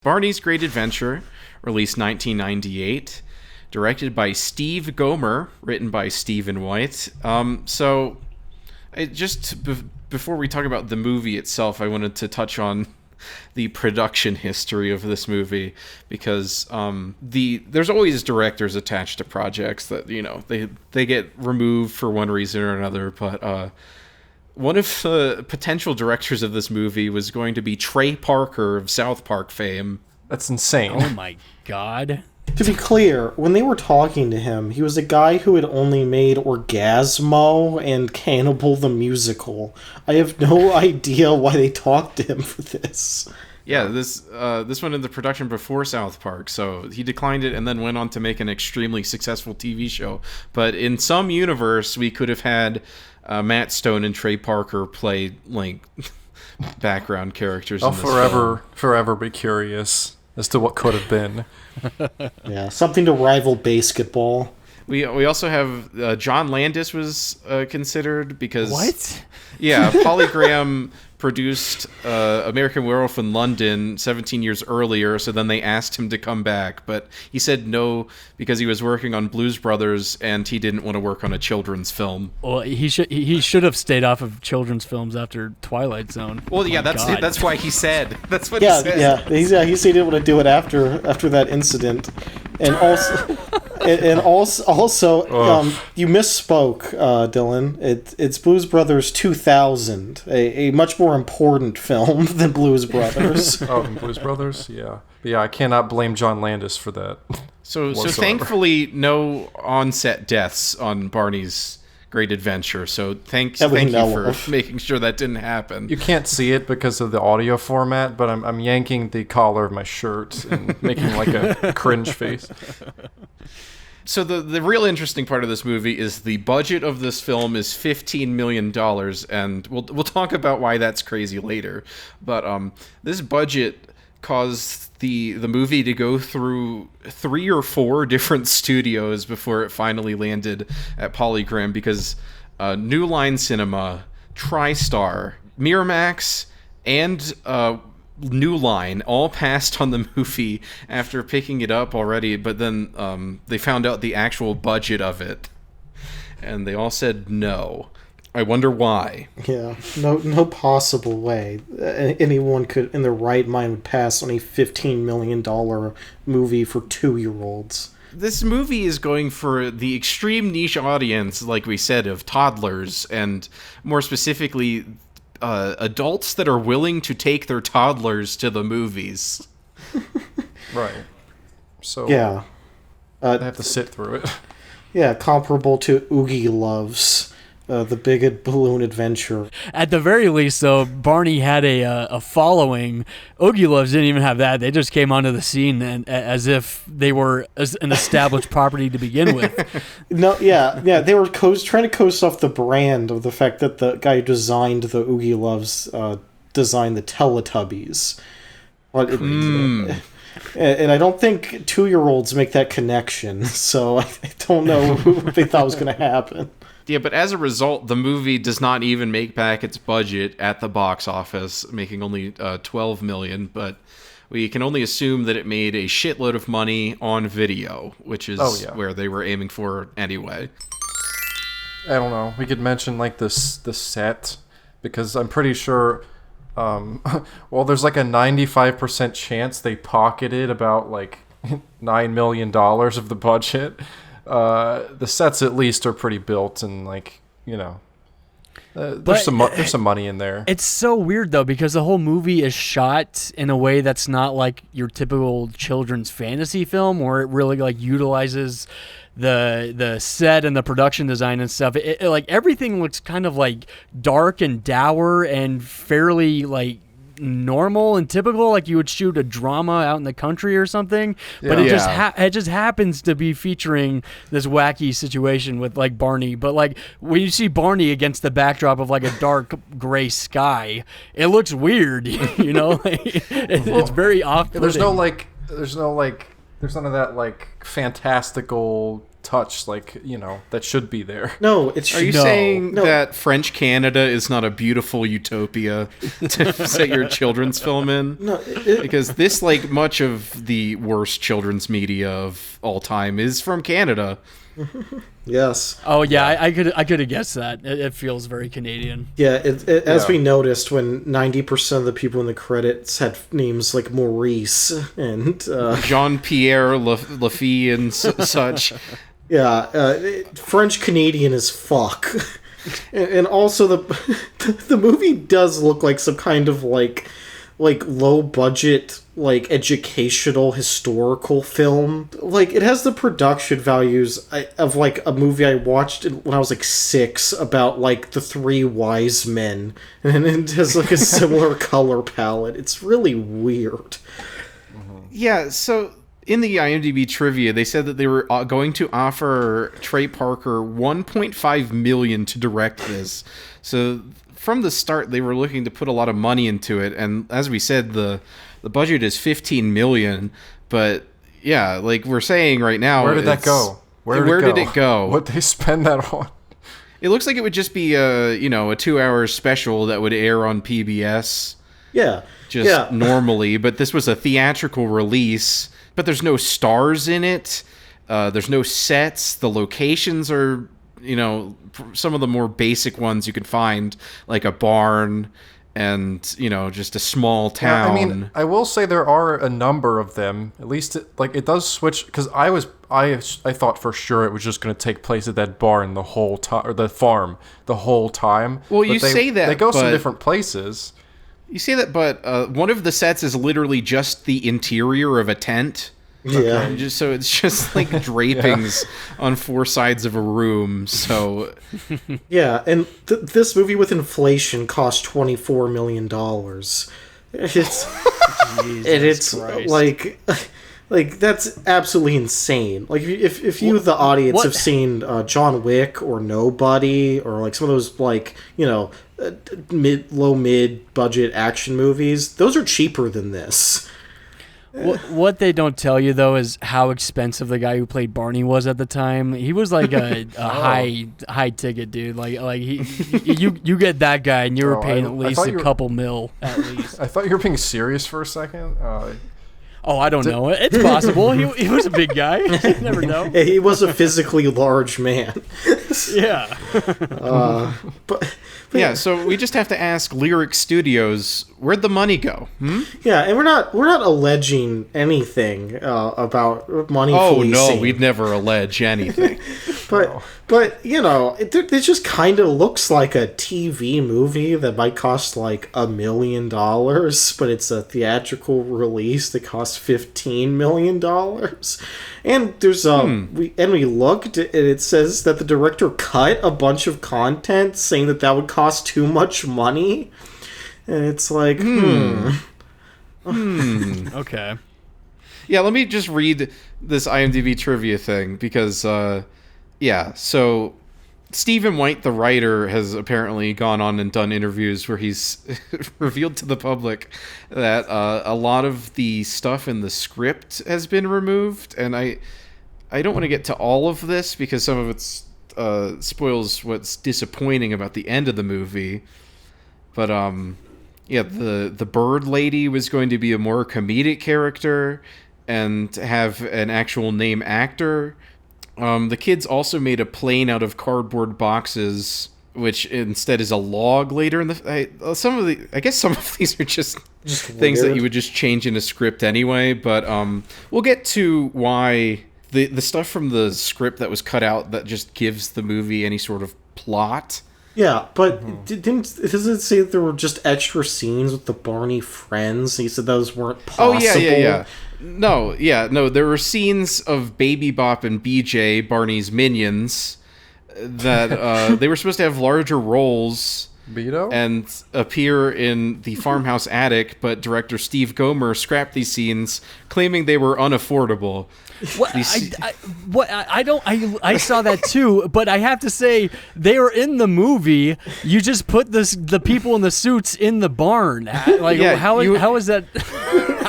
Barney's Great Adventure, released 1998, directed by Steve Gomer, written by Stephen Wyatt. Before we talk about the movie itself, I wanted to touch on the production history of this movie, because there's always directors attached to projects that, you know, they get removed for one reason or another, but one of the potential directors of this movie was going to be Trey Parker of South Park fame. That's insane. Oh my god. To be clear, when they were talking to him, he was a guy who had only made Orgasmo and Cannibal the Musical. I have no idea why they talked to him for this. Yeah, this went into production before South Park, so he declined it and then went on to make an extremely successful TV show. But in some universe, we could have had Matt Stone and Trey Parker play like background characters. I'll in this forever be curious as to what could have been. Yeah, something to rival basketball. We also have John Landis was considered because What? Yeah, Polygram produced American Werewolf in London 17 years earlier, so then they asked him to come back, but he said no because he was working on Blues Brothers and he didn't want to work on a children's film. Well, he should have stayed off of children's films after Twilight Zone. Well, yeah, that's why he said. That's what he said. He said he didn't want to do it after that incident, and also. And also, you misspoke, Dylan. It's Blues Brothers 2000, a much more important film than Blues Brothers. Oh, Blues Brothers? Yeah. But yeah, I cannot blame John Landis for that. So thankfully, no on-set deaths on Barney's Great Adventure. So thank you for making sure that didn't happen. You can't see it because of the audio format, but I'm yanking the collar of my shirt and making like a cringe face. So the real interesting part of this movie is the budget of this film is $15 million, and we'll talk about why that's crazy later. But this budget caused the movie to go through 3 or 4 different studios before it finally landed at Polygram, because New Line Cinema, TriStar, Miramax, and New Line all passed on the movie after picking it up already, but then they found out the actual budget of it, and they all said no. I wonder why. Yeah, no possible way anyone could, in their right mind, would pass on a $15 million movie for 2-year-olds. This movie is going for the extreme niche audience, like we said, of toddlers, and more specifically, adults that are willing to take their toddlers to the movies. Right. So yeah, they have to sit through it. Yeah, comparable to Oogie Loves, the Big Balloon Adventure. At the very least, though, Barney had a following. Oogie Loves didn't even have that. They just came onto the scene as if they were an established property to begin with. They were trying to coast off the brand of the fact that the guy who designed the Oogie Loves designed the Teletubbies. And I don't think 2-year-olds make that connection, so I don't know what they thought was going to happen. Yeah, but as a result, the movie does not even make back its budget at the box office, making only $12 million, but we can only assume that it made a shitload of money on video, which is where they were aiming for anyway. I don't know. We could mention like the set, because I'm pretty sure there's like a 95% chance they pocketed about like $9 million of the budget. The sets at least are pretty built, and like, you know, there's some money in there. It's so weird though, because the whole movie is shot in a way that's not like your typical children's fantasy film, where it really like utilizes the set and the production design and stuff. It like everything looks kind of like dark and dour and fairly like normal and typical, like you would shoot a drama out in the country or something. But it just happens to be featuring this wacky situation with like Barney. But like when you see Barney against the backdrop of like a dark gray sky, it looks weird. You know, it's very off. There's none of that like fantastical touch, like, that should be there. No, it's Are you saying that French Canada is not a beautiful utopia to set your children's film in? No, because this, like much of the worst children's media of all time, is from Canada. Yes. Oh yeah, I could have guessed that. It feels very Canadian. Yeah, as we noticed when 90% of the people in the credits had names like Maurice and Jean-Pierre Lafille and such. Yeah, French Canadian as fuck. And also the movie does look like some kind of like low budget, like educational historical film. Like, it has the production values of like a movie I watched when I was like 6 about like the 3 wise men, and it has like a similar color palette. It's really weird. Yeah, so in the IMDb trivia, they said that they were going to offer Trey Parker $1.5 million to direct this. So from the start, they were looking to put a lot of money into it, and as we said, the budget is $15 million. But yeah, like we're saying right now, where did that go? Where did it go? What they spend that on? It looks like it would just be a 2-hour special that would air on PBS. Yeah, normally, but this was a theatrical release. But there's no stars in it. There's no sets. The locations are, some of the more basic ones you can find, like a barn and, just a small town. Yeah, I mean, I will say there are a number of them. At least, it does switch, because I thought for sure it was just going to take place at that barn the whole time, or the farm the whole time. Well, you say that, they go some different places. You say that, but one of the sets is literally just the interior of a tent. Yeah. So it's just like drapings on 4 sides of a room. So yeah, and this movie with inflation cost $24 million. It's like that's absolutely insane. Like if you the audience have seen John Wick or Nobody or like some of those like low mid budget action movies, those are cheaper than this. What they don't tell you though is how expensive the guy who played Barney was at the time. He was like a high ticket dude. Like you get that guy and you were paying at least a couple mil at least. I thought you were being serious for a second. I don't know. It's possible. He was a big guy. You never know. He was a physically large man. Yeah. But yeah, so we just have to ask Lyric Studios, where'd the money go? Yeah, and we're not alleging anything about money. Oh no, we'd never allege anything. But it just kind of looks like a TV movie that might cost like $1 million, but it's a theatrical release that costs $15 million. And there's we looked and it says that the director cut a bunch of content saying that would cost too much money. And it's like, Okay. Yeah, let me just read this IMDb trivia thing because so Stephen White, the writer, has apparently gone on and done interviews where he's revealed to the public that a lot of the stuff in the script has been removed. And I don't want to get to all of this because some of it's spoils what's disappointing about the end of the movie. But the bird lady was going to be a more comedic character and have an actual name actor. The kids also made a plane out of cardboard boxes, which instead is a log later in the. Some of these are just things that you would just change in a script anyway. But we'll get to why the stuff from the script that was cut out that just gives the movie any sort of plot. Yeah, but doesn't it say that there were just extra scenes with the Barney friends? He said those weren't possible. Oh yeah. No, there were scenes of Baby Bop and BJ, Barney's minions, that they were supposed to have larger roles Beto? And appear in the farmhouse attic, but director Steve Gomer scrapped these scenes, claiming they were unaffordable. I saw that too, but I have to say they were in the movie. You just put the people in the suits in the barn. Like, how is that?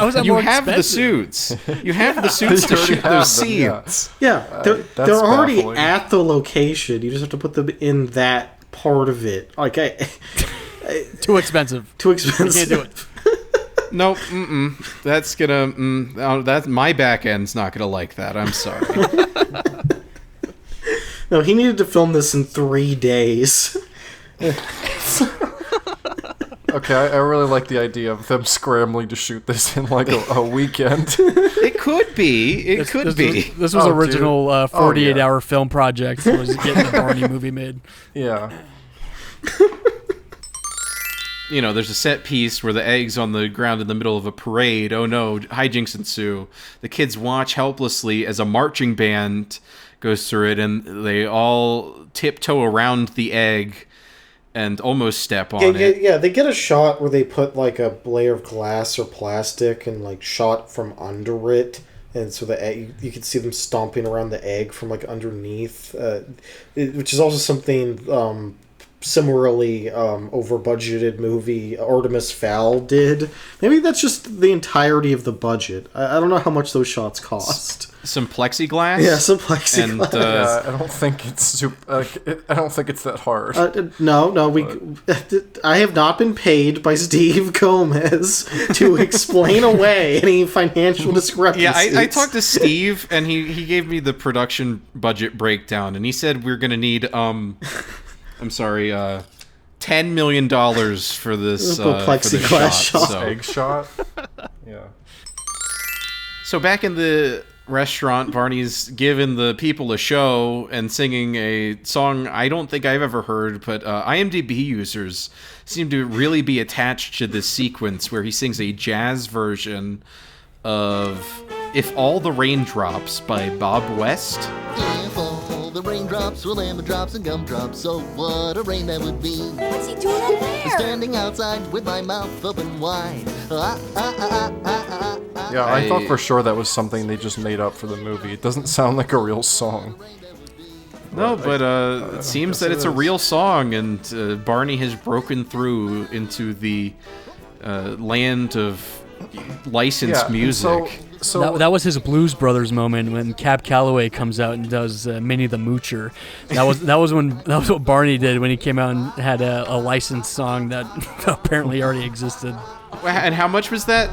How is that You more have the expensive? suits. You have the suits to shoot those scenes. Yeah, they're that's already baffling. at the location. You just have to put them in that part of it. Like, Too expensive. too You expensive. can't do it. Nope. That's gonna. That my back end's not gonna like that. I'm sorry. No, he needed to film this in 3 days. Okay, I really like the idea of them scrambling to shoot this in like a weekend. It could be. It could be. This was Oh, original dude. 48-hour film project. Was getting the Barney movie made. Yeah. You know, there's a set piece where the egg's on the ground in the middle of a parade. Oh no, hijinks ensue. The kids watch helplessly as a marching band goes through it, and they all tiptoe around the egg and almost step on it. Yeah, they get a shot where they put like a layer of glass or plastic and like shot from under it, and so the egg, you can see them stomping around the egg from like underneath, which is also something similarly over budgeted movie Artemis Fowl did. Maybe that's just the entirety of the budget. I don't know how much those shots cost. Some plexiglass. Yeah, some plexiglass. And I don't think it's I don't think it's that hard. I have not been paid by Steve Gomez to explain away any financial discrepancies. Yeah, I talked to Steve, and he gave me the production budget breakdown, and he said we're gonna need $10 million for this plexiglass shot. So. Egg shot. Yeah. So back in the restaurant, Barney's giving the people a show and singing a song I don't think I've ever heard, but IMDb users seem to really be attached to this sequence where he sings a jazz version of If All the Raindrops by Bob West. If all the raindrops were lemon drops and gumdrops, so what a rain that would be. What's he doing up there? Standing outside with my mouth open wide. Yeah, I thought for sure that was something they just made up for the movie. It doesn't sound like a real song. No, but it seems that it's a real song, and Barney has broken through into the land of licensed music. So That was his Blues Brothers moment when Cab Calloway comes out and does Minnie the Moocher. That was what Barney did when he came out and had a licensed song that apparently already existed. And how much was that?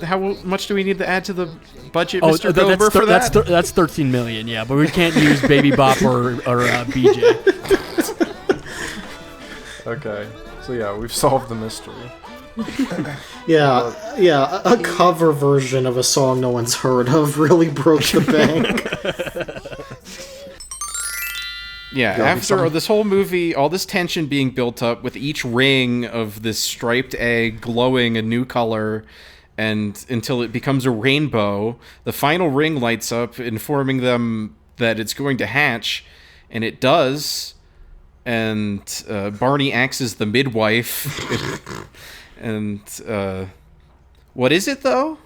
How much do we need to add to the budget, Mr. Gober, for that? That's 13 million, yeah, but we can't use Baby Bop or BJ. okay. So yeah, we've solved the mystery. Yeah, a cover version of a song no one's heard of really broke the bank. Yeah, after this whole movie, all this tension being built up with each ring of this striped egg glowing a new color, and until it becomes a rainbow, the final ring lights up, informing them that it's going to hatch, and it does. And Barney acts as the midwife. And what is it though?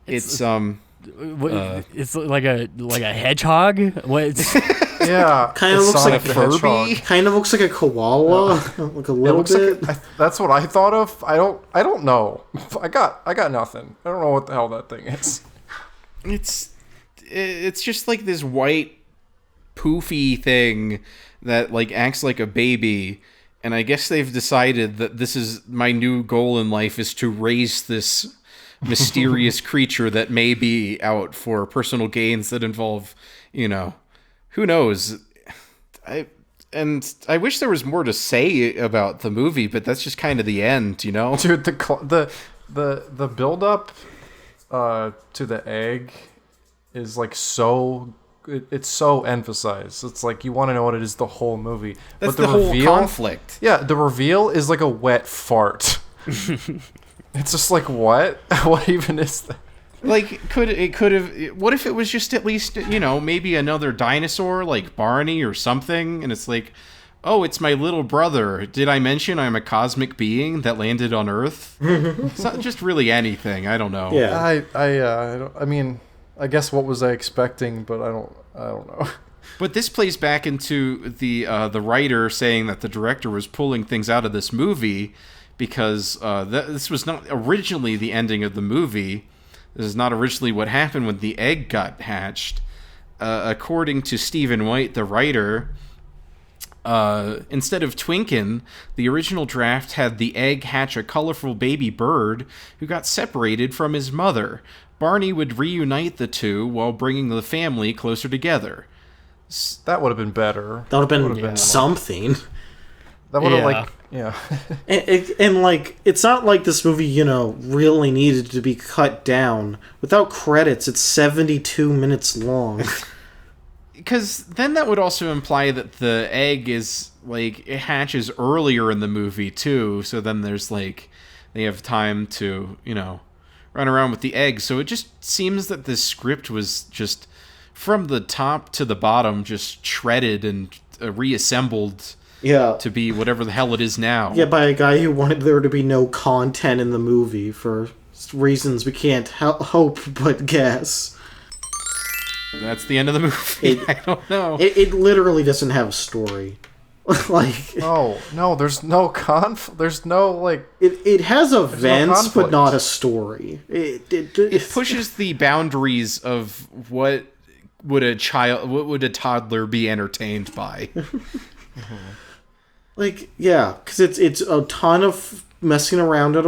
It's It's like a hedgehog. What? Yeah, Kind of it's looks Sonic like the Hedgehog. Kind of looks like a koala, like a little Looks bit. like that's what I thought of. I don't know. I got nothing. I don't know what the hell that thing is. It's just like this white poofy thing that like acts like a baby, and I guess they've decided that this is my new goal in life is to raise this mysterious creature that may be out for personal gains that involve, who knows. I wish there was more to say about the movie, but that's just kind of the end, Dude, the build up to the egg is like so it's so emphasized. It's like you want to know what it is the whole movie. That's but the whole reveal, conflict. Yeah, the reveal is like a wet fart. It's just like, what? What even is that? Like, what if it was just at least, maybe another dinosaur like Barney or something, and it's like, oh, it's my little brother. Did I mention I'm a cosmic being that landed on Earth? It's not just really anything. I don't know. Yeah. I mean, I guess what was I expecting, but I don't know. But this plays back into the writer saying that the director was pulling things out of this movie because this was not originally the ending of the movie. This is not originally what happened when the egg got hatched. According to Stephen White, the writer, instead of Twinken, the original draft had the egg hatch a colorful baby bird who got separated from his mother. Barney would reunite the two while bringing the family closer together. That would have been better. That would have been something. That would have And like, it's not like this movie, really needed to be cut down. Without credits, it's 72 minutes long. Because then that would also imply that the egg is, like, it hatches earlier in the movie, too. So then there's, like, they have time to, run around with the egg. So it just seems that this script was just, from the top to the bottom, just shredded and reassembled to be whatever the hell it is now. Yeah, by a guy who wanted there to be no content in the movie for reasons we can't hope but guess. That's the end of the movie. I don't know. It literally doesn't have a story. Like, no, there's no there's no, like, it has events, no but not a story. It pushes the boundaries of what would a toddler be entertained by. Like, yeah, because it's a ton of messing around at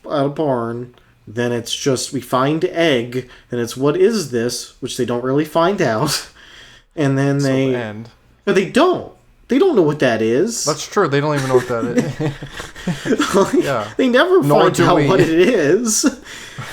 a barn. Then it's just, we find egg, and it's, what is this? Which they don't really find out. And then but they don't. They don't know what that is. That's true. They don't even know what that is. Yeah. They never find out what it is.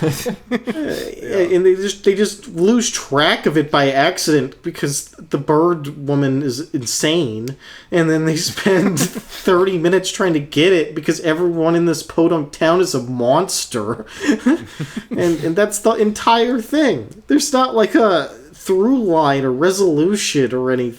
And they just lose track of it by accident because the bird woman is insane. And then they spend 30 minutes trying to get it because everyone in this podunk town is a monster. and that's the entire thing. There's not like a through line or resolution or anything.